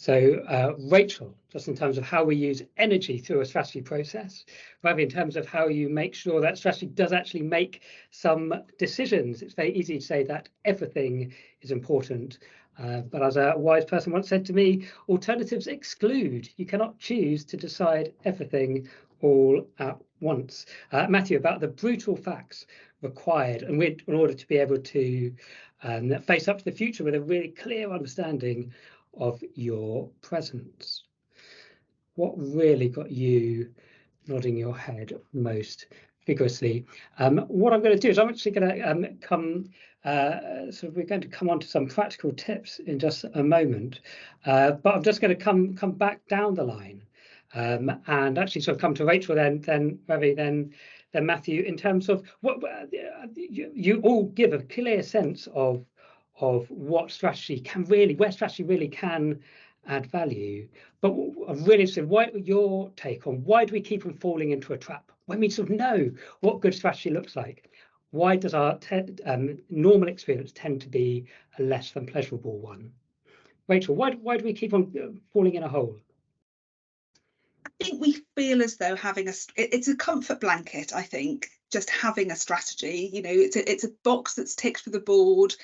Rachel, just in terms of how we use energy through a strategy process, Ravi, in terms of how you make sure that strategy does actually make some decisions. It's very easy to say that everything is important. But as a wise person once said to me, alternatives exclude. You cannot choose to decide everything all at once. Matthew, about the brutal facts required and in order to be able to face up to the future with a really clear understanding of your presence. What really got you nodding your head most vigorously? What I'm going to do is I'm actually going to we're going to come on to some practical tips in just a moment, but I'm just going to come back down the line and actually sort of come to Rachel, then Ravi, then Matthew, in terms of what you all give a clear sense of what strategy can really, where strategy really can add value. But I'm really interested, your take on why do we keep on falling into a trap when we sort of know what good strategy looks like? Why does our normal experience tend to be a less than pleasurable one? Rachel, why do we keep on falling in a hole? I think we feel as though it's a comfort blanket. I think just having a strategy, it's a box that's ticked for the board.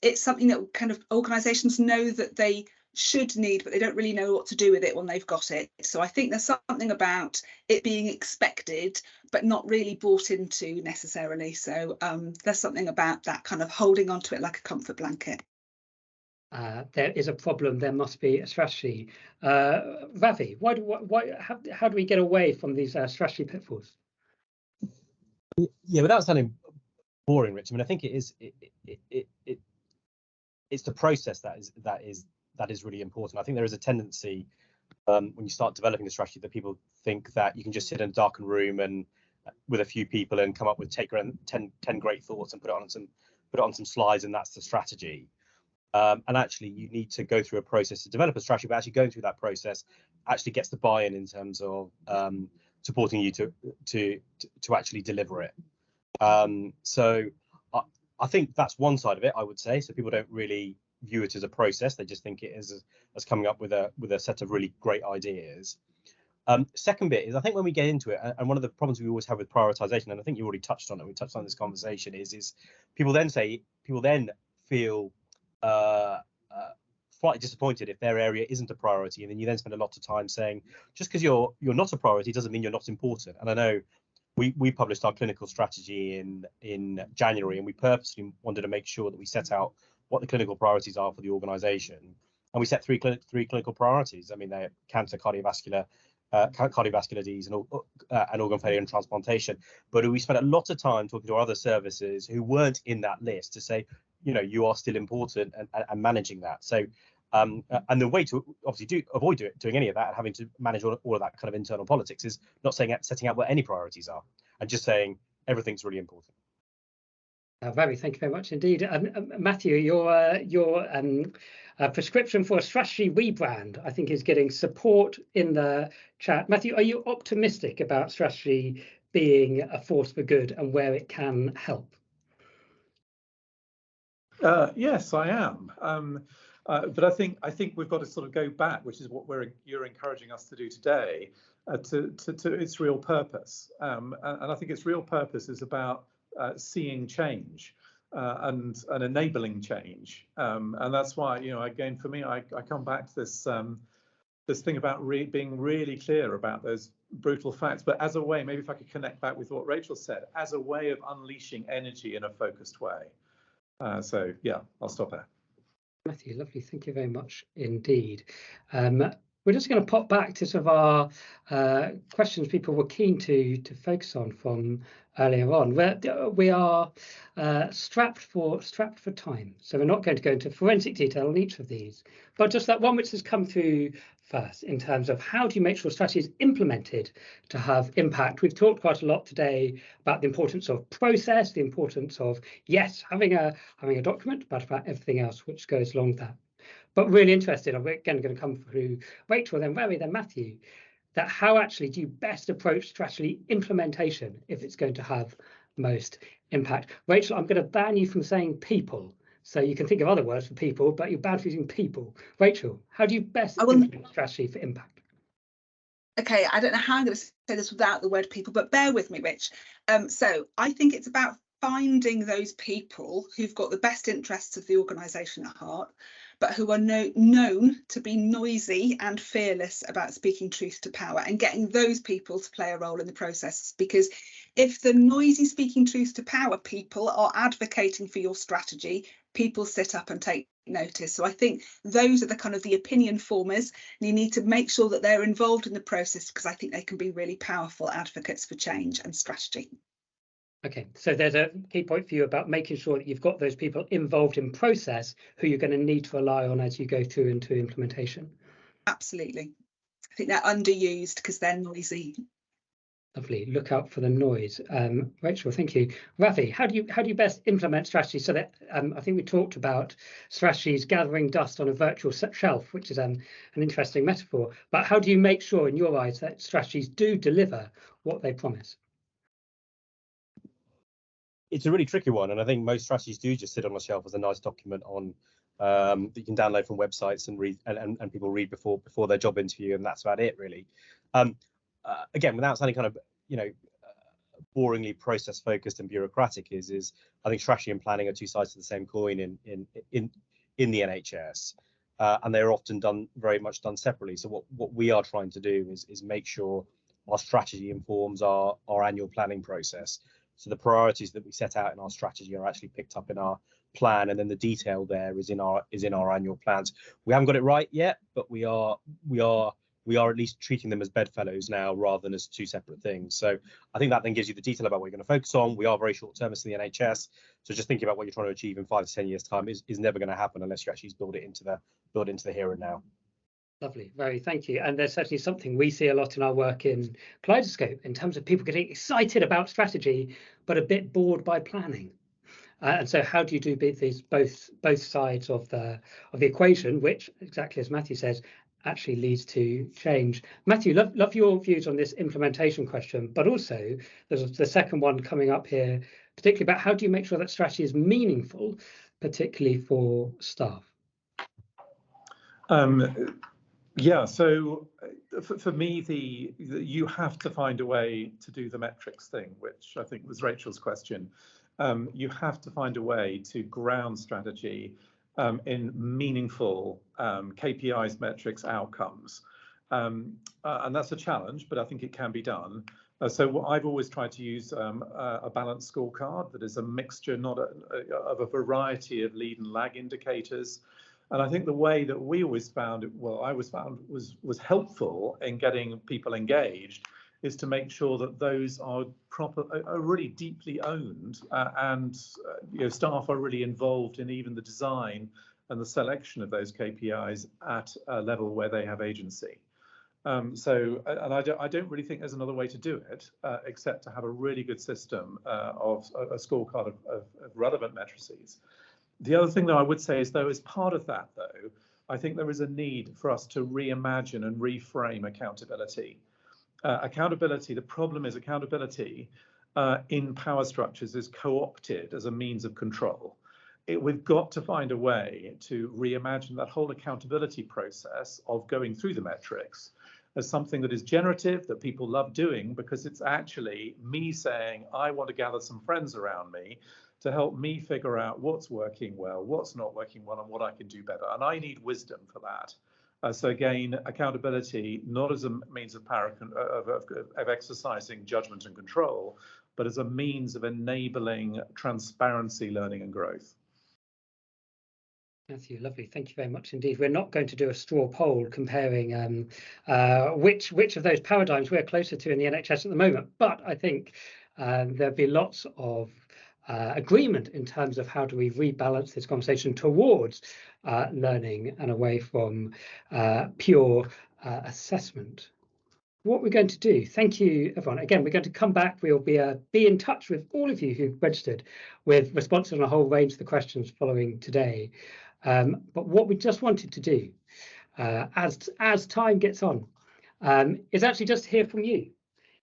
It's something that kind of organisations know that they should need, but they don't really know what to do with it when they've got it. So I think there's something about it being expected, but not really bought into necessarily. So there's something about that kind of holding onto it like a comfort blanket. There is a problem. There must be a strategy. Ravi, how do we get away from these strategy pitfalls? Yeah, without sounding boring, Rich. I mean, I think it's the process that is really important. I think there is a tendency when you start developing a strategy that people think that you can just sit in a darkened room and with a few people and come up with 10 great thoughts and put it on some slides, and that's the strategy. And actually, you need to go through a process to develop a strategy, but actually going through that process actually gets the buy-in in terms of supporting you to actually deliver it. So I think that's one side of it, I would say. So people don't really view it as a process; they just think it is as coming up with a set of really great ideas. Second bit is, I think when we get into it, and one of the problems we always have with prioritization, and I think you already touched on it, we touched on this conversation, is people then feel slightly disappointed if their area isn't a priority, and then you then spend a lot of time saying just because you're not a priority doesn't mean you're not important. And I know we published our clinical strategy in January, and we purposely wanted to make sure that we set out what the clinical priorities are for the organization, and we set three clinical priorities. I mean, they're cancer, cardiovascular disease, and organ failure and transplantation. But we spent a lot of time talking to our other services who weren't in that list to say, you are still important, and managing that. So and the way to obviously avoid doing any of that and having to manage all of that kind of internal politics is not setting out what any priorities are, and just saying everything's really important. Ravi, thank you very much indeed. Matthew, your prescription for a strategy rebrand, I think, is getting support in the chat. Matthew, are you optimistic about strategy being a force for good and where it can help? Yes, I am. But I think we've got to sort of go back, which is what you're encouraging us to do today, to its real purpose. And I think its real purpose is about seeing change and enabling change. And that's why, again, for me, I come back to this thing about being really clear about those brutal facts, but as a way, maybe if I could connect back with what Rachel said, as a way of unleashing energy in a focused way. So yeah, I'll stop there. Matthew, lovely. Thank you very much indeed. We're just going to pop back to some of our questions people were keen to focus on from earlier on. We are strapped for time, so we're not going to go into forensic detail on each of these, but just that one which has come through first in terms of how do you make sure strategy is implemented to have impact. We've talked quite a lot today about the importance of process, the importance of, yes, having a document, but about everything else which goes along with that. But really interested, I'm again going to come through Rachel, then Ravi, then Matthew, that how actually do you best approach strategy implementation if it's going to have most impact? Rachel, I'm going to ban you from saying people. So you can think of other words for people, but you're bad for using people. Rachel, how do you best implement strategy for impact? Okay, I don't know how I'm going to say this without the word people, but bear with me, Rich. So I think it's about finding those people who've got the best interests of the organisation at heart, but who are known to be noisy and fearless about speaking truth to power, and getting those people to play a role in the process. Because if the noisy speaking truth to power people are advocating for your strategy, people sit up and take notice. So I think those are the kind of the opinion formers, and you need to make sure that they're involved in the process, because I think they can be really powerful advocates for change and strategy. Okay, so there's a key point for you about making sure that you've got those people involved in process who you're going to need to rely on as you go through into implementation. Absolutely. I think they're underused because they're noisy. Lovely. Look out for the noise. Rachel, thank you. Ravi, how do you best implement strategy so that I think we talked about strategies gathering dust on a virtual shelf, which is an interesting metaphor. But how do you make sure, in your eyes, that strategies do deliver what they promise? It's a really tricky one, and I think most strategies do just sit on a shelf as a nice document on that you can download from websites and read, and people read before their job interview, and that's about it, really. Again, without sounding kind of boringly process focused and bureaucratic, is I think strategy and planning are two sides of the same coin in the NHS, and they're often very much done separately. So what we are trying to do is make sure our strategy informs our annual planning process. So the priorities that we set out in our strategy are actually picked up in our plan, and then the detail there is in our annual plans. We haven't got it right yet, but we are at least treating them as bedfellows now rather than as two separate things. So I think that then gives you the detail about what you're going to focus on. We are very short-termist in the NHS, so just thinking about what you're trying to achieve in 5 to 10 years' time is never going to happen unless you actually build it into the here and now. Lovely, very thank you. And there's certainly something we see a lot in our work in Kaleidoscope in terms of people getting excited about strategy, but a bit bored by planning. And so how do you do these both sides of the equation, which, exactly as Matthew says, actually leads to change? Matthew, love your views on this implementation question, but also there's the second one coming up here, particularly about how do you make sure that strategy is meaningful, particularly for staff? Yeah, so for me, you have to find a way to do the metrics thing, which I think was Rachel's question. You have to find a way to ground strategy in meaningful KPIs, metrics, outcomes. And that's a challenge, but I think it can be done. So I've always tried to use a balanced scorecard that is a mixture of a variety of lead and lag indicators. And I think the way that we always found it, was helpful in getting people engaged, is to make sure that those are really deeply owned, and staff are really involved in even the design and the selection of those KPIs at a level where they have agency. I don't really think there's another way to do it except to have a really good system of a scorecard of relevant matrices. The other thing that I would say is, though, as part of that, though, I think there is a need for us to reimagine and reframe accountability. The problem is accountability in power structures is co-opted as a means of control. We've got to find a way to reimagine that whole accountability process of going through the metrics as something that is generative, that people love doing, because it's actually me saying, I want to gather some friends around me to help me figure out what's working well, what's not working well, and what I can do better. And I need wisdom for that. So again, accountability, not as a means of power of exercising judgment and control, but as a means of enabling transparency, learning, and growth. Matthew, lovely. Thank you very much indeed. We're not going to do a straw poll comparing which of those paradigms we're closer to in the NHS at the moment, but I think there'll be lots of agreement in terms of how do we rebalance this conversation towards learning and away from pure assessment. What we're going to do, thank you everyone. Again, we're going to come back. We'll be in touch with all of you who've registered with responses on a whole range of the questions following today. But what we just wanted to do as time gets on is actually just hear from you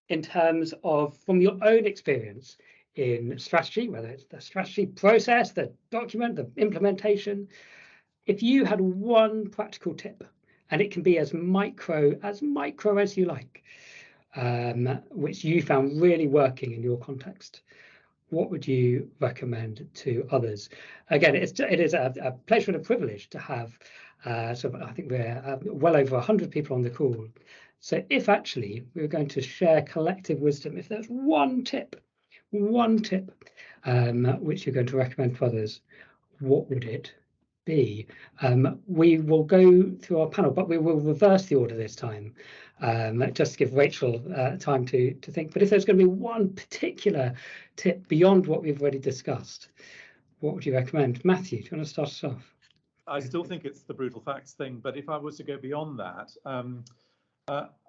in terms of, from your own experience, in strategy, whether it's the strategy process, the document, the implementation, if you had one practical tip, and it can be as micro as you like, which you found really working in your context, what would you recommend to others? Again, it is a pleasure and a privilege to have I think we're well over 100 people on the call. So if actually we were going to share collective wisdom, if there's one tip which you're going to recommend to others, what would it be? We will go through our panel, but we will reverse the order this time, just to give Rachel time to think. But if there's going to be one particular tip beyond what we've already discussed, what would you recommend? Matthew, do you want to start us off? I still think it's the brutal facts thing, but if I was to go beyond that,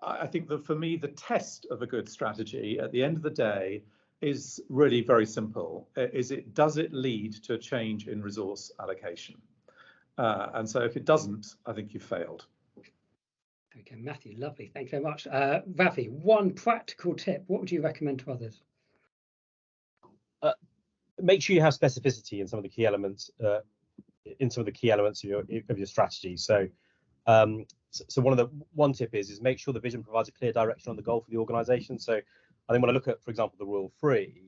I think that for me, the test of a good strategy at the end of the day is really very simple. Does it lead to a change in resource allocation? And so if it doesn't, I think you've failed. Okay, Matthew, lovely. Thank you very much. Ravi, one practical tip. What would you recommend to others? Make sure you have specificity in some of the key elements. Of your strategy. So one tip is make sure the vision provides a clear direction on the goal for the organisation. So I think when I look at, for example, the Royal Free,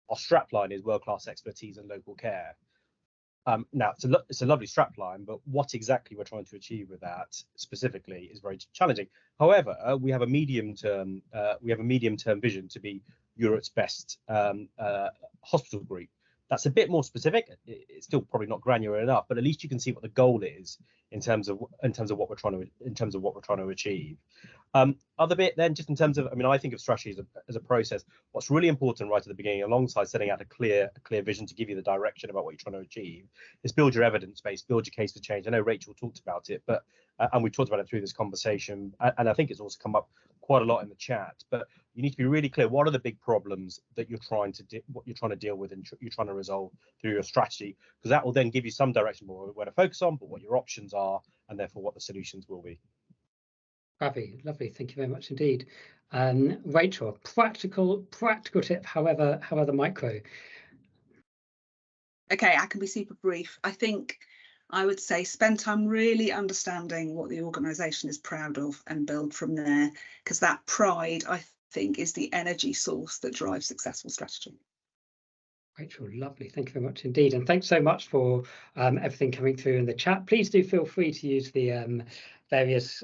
our strapline is world-class expertise and local care. Now it's a lovely strapline, but what exactly we're trying to achieve with that specifically is very challenging. However, we have a medium-term vision to be Europe's best hospital group. That's a bit more specific. It's still probably not granular enough, but at least you can see what the goal is in terms of what we're trying to achieve. Other bit then, just in terms of, I think of strategy as a process. What's really important right at the beginning, alongside setting out a clear vision to give you the direction about what you're trying to achieve, is build your evidence base, build your case for change. I know Rachel talked about it, but and we talked about it through this conversation, and I think it's also come up quite a lot in the chat. But you need to be really clear. What are the big problems that you're trying to deal with and you're trying to resolve through your strategy? Because that will then give you some direction more where to focus on, but what your options are, and therefore what the solutions will be. Ravi, lovely. Thank you very much indeed. Rachel, practical tip, however micro. Okay, I can be super brief. I think I would say spend time really understanding what the organisation is proud of and build from there, because that pride, I think, is the energy source that drives successful strategy. Rachel, lovely. Thank you very much indeed. And thanks so much for everything coming through in the chat. Please do feel free to use the various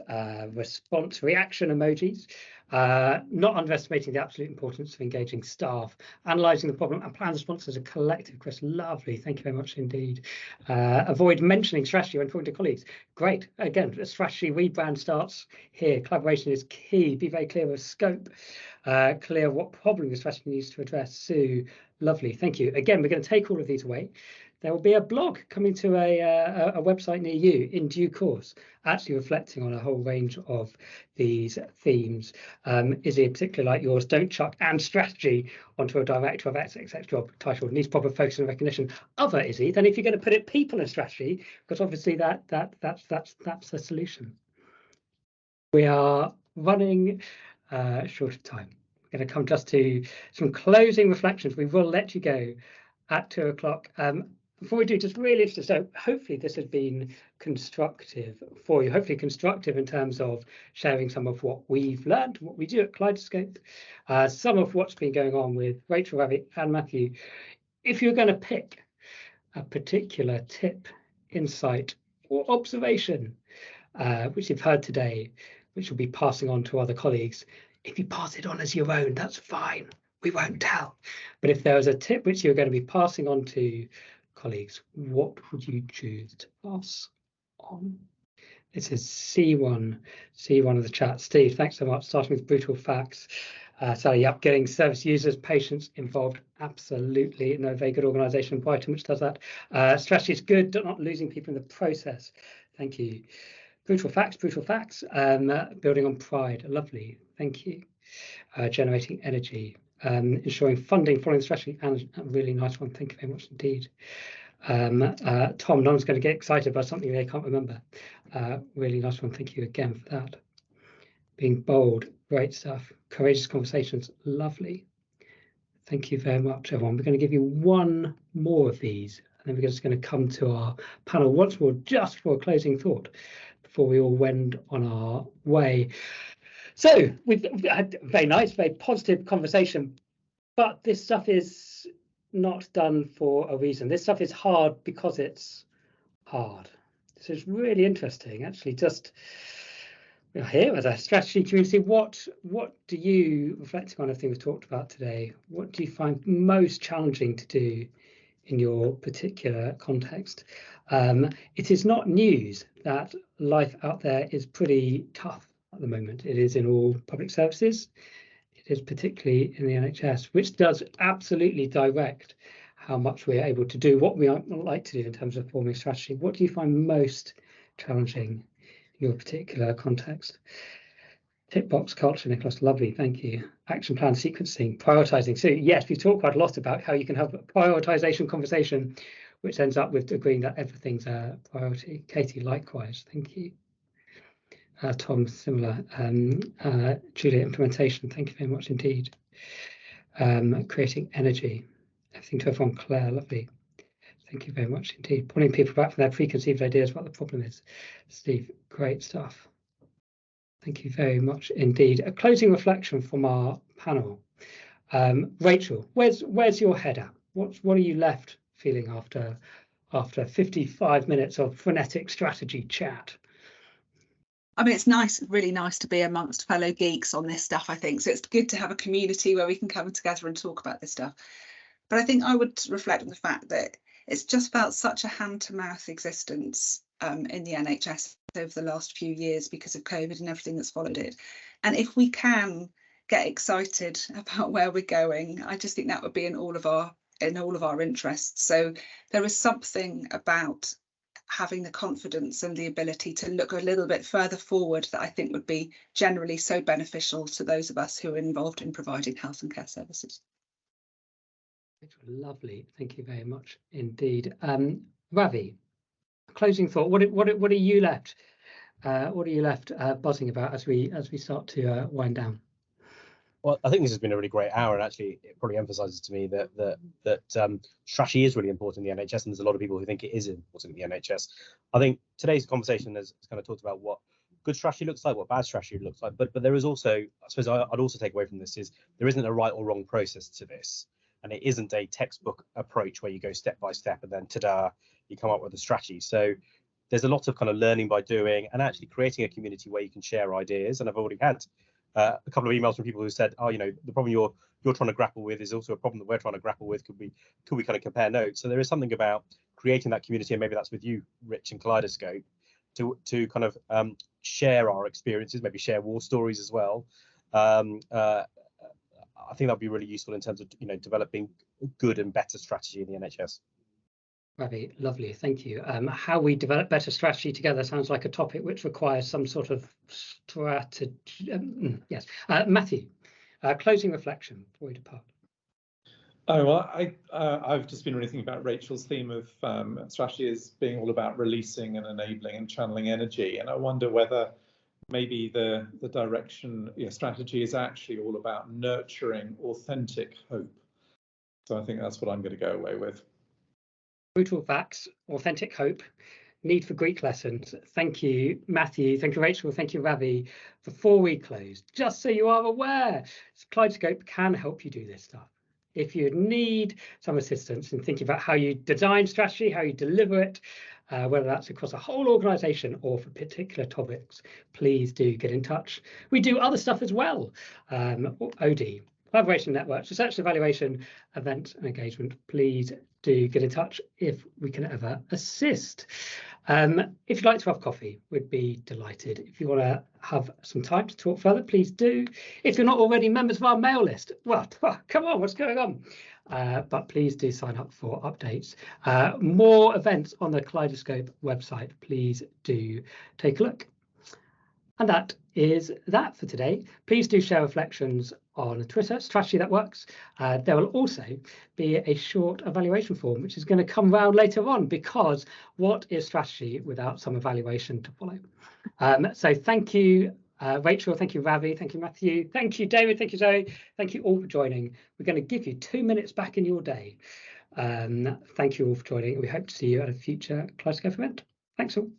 response reaction emojis. Not underestimating the absolute importance of engaging staff, analysing the problem and plan response as a collective. Chris, lovely. Thank you very much indeed. Avoid mentioning strategy when talking to colleagues. Great. Again, the strategy rebrand starts here. Collaboration is key. Be very clear of scope, clear what problem the strategy needs to address. Sue, lovely. Thank you. Again, we're going to take all of these away. There will be a blog coming to a website near you in due course, actually reflecting on a whole range of these themes. Izzy, particularly like yours, don't chuck and strategy onto a director of XX job title. Needs proper focus and recognition. Other Izzy, then if you're going to put it people and strategy, because obviously that's the solution. We are running short of time. We're going to come just to some closing reflections. We will let you go at 2 o'clock. Before we do, just really interested, so hopefully this has been constructive for you, hopefully constructive in terms of sharing some of what we've learned, what we do at Kaleidoscope, some of what's been going on with Rachel, Ravi and Matthew. If you're going to pick a particular tip, insight or observation which you've heard today, which you'll be passing on to other colleagues, if you pass it on as your own, that's fine. We won't tell. But if there was a tip which you're going to be passing on to colleagues, what would you choose to pass on? This is C1 of the chat. Steve, thanks so much. Starting with brutal facts. Sally, yep, getting service users, patients involved. Absolutely. No, very good organisation. Brighton, which does that. Strategy is good, not losing people in the process. Thank you. Brutal facts. Building on pride. Lovely. Thank you. Generating energy. Ensuring funding following the strategy, and a really nice one. Thank you very much indeed. Tom, no one's going to get excited about something they can't remember. Really nice one. Thank you again for that. Being bold, great stuff. Courageous conversations, lovely. Thank you very much, everyone. We're going to give you one more of these, and then we're just going to come to our panel once more, just for a closing thought, before we all wend on our way. So we've had a very nice, very positive conversation, but this stuff is not done for a reason. This stuff is hard because it's hard. So it's really interesting, actually. Just here as a strategy community, what do you, reflecting on everything we've talked about today, what do you find most challenging to do in your particular context? It is not news that life out there is pretty tough at the moment. It is in all public services. It is particularly in the NHS, which does absolutely direct how much we're able to do, what we might like to do in terms of forming strategy. What do you find most challenging in your particular context? Tick box culture, Nicholas, lovely, thank you. Action plan sequencing, prioritising. So yes, we talk quite a lot about how you can have a prioritisation conversation, which ends up with agreeing that everything's a priority. Katie, likewise, thank you. Tom, similar. Julia, implementation, thank you very much indeed. Creating energy, everything to everyone. Claire, lovely. Thank you very much indeed. Pulling people back from their preconceived ideas what the problem is. Steve, great stuff. Thank you very much indeed. A closing reflection from our panel. Rachel, where's your head at? What are you left feeling after 55 minutes of frenetic strategy chat? I mean, it's nice, really nice to be amongst fellow geeks on this stuff, I think. So it's good to have a community where we can come together and talk about this stuff. But I think I would reflect on the fact that it's just felt such a hand-to-mouth existence in the NHS over the last few years because of COVID and everything that's followed it. And if we can get excited about where we're going, I just think that would be in all of our interests. So there is something about having the confidence and the ability to look a little bit further forward that I think would be generally so beneficial to those of us who are involved in providing health and care services. Lovely, thank you very much indeed. Ravi, closing thought. What are you left? What are you left buzzing about as we start to wind down? Well, I think this has been a really great hour, and actually it probably emphasises to me that strategy is really important in the NHS, and there's a lot of people who think it is important in the NHS. I think today's conversation has kind of talked about what good strategy looks like, what bad strategy looks like, but there is also, I suppose I'd also take away from this is there isn't a right or wrong process to this, and it isn't a textbook approach where you go step by step and then ta-da, you come up with a strategy. So there's a lot of kind of learning by doing and actually creating a community where you can share ideas. And I've already had a couple of emails from people who said, oh, you know, the problem you're trying to grapple with is also a problem that we're trying to grapple with. Could we kind of compare notes? So there is something about creating that community, and maybe that's with you, Rich, and Kaleidoscope, to kind of share our experiences, maybe share war stories as well. I think that'd be really useful in terms of, you know, developing good and better strategy in the NHS. Ravi, lovely, thank you. How we develop better strategy together sounds like a topic which requires some sort of strategy. Yes, Matthew, closing reflection before we depart. Oh, well, I've just been really thinking about Rachel's theme of strategy as being all about releasing and enabling and channeling energy, and I wonder whether maybe the direction, strategy is actually all about nurturing authentic hope. So I think that's what I'm going to go away with. Brutal facts, authentic hope, need for Greek lessons. Thank you, Matthew. Thank you, Rachel. Thank you, Ravi. Before we close, just so you are aware, Kaleidoscope can help you do this stuff. If you need some assistance in thinking about how you design strategy, how you deliver it, whether that's across a whole organisation or for particular topics, please do get in touch. We do other stuff as well. OD, collaboration networks, research and evaluation, events and engagement. Please do get in touch if we can ever assist. If you'd like to have coffee, we'd be delighted. If you want to have some time to talk further, please do. If you're not already members of our mail list, well, come on, what's going on? But please do sign up for updates. More events on the Kaleidoscope website. Please do take a look. And that is that for today. Please do share reflections on Twitter, Strategy That Works. There will also be a short evaluation form, which is going to come round later on, because what is strategy without some evaluation to follow? So thank you Rachel, thank you, Ravi, thank you, Matthew, thank you, David, thank you, Zoe, thank you all for joining. We're going to give you 2 minutes back in your day. Thank you all for joining. We hope to see you at a future Kaleidoscope event. Thanks all.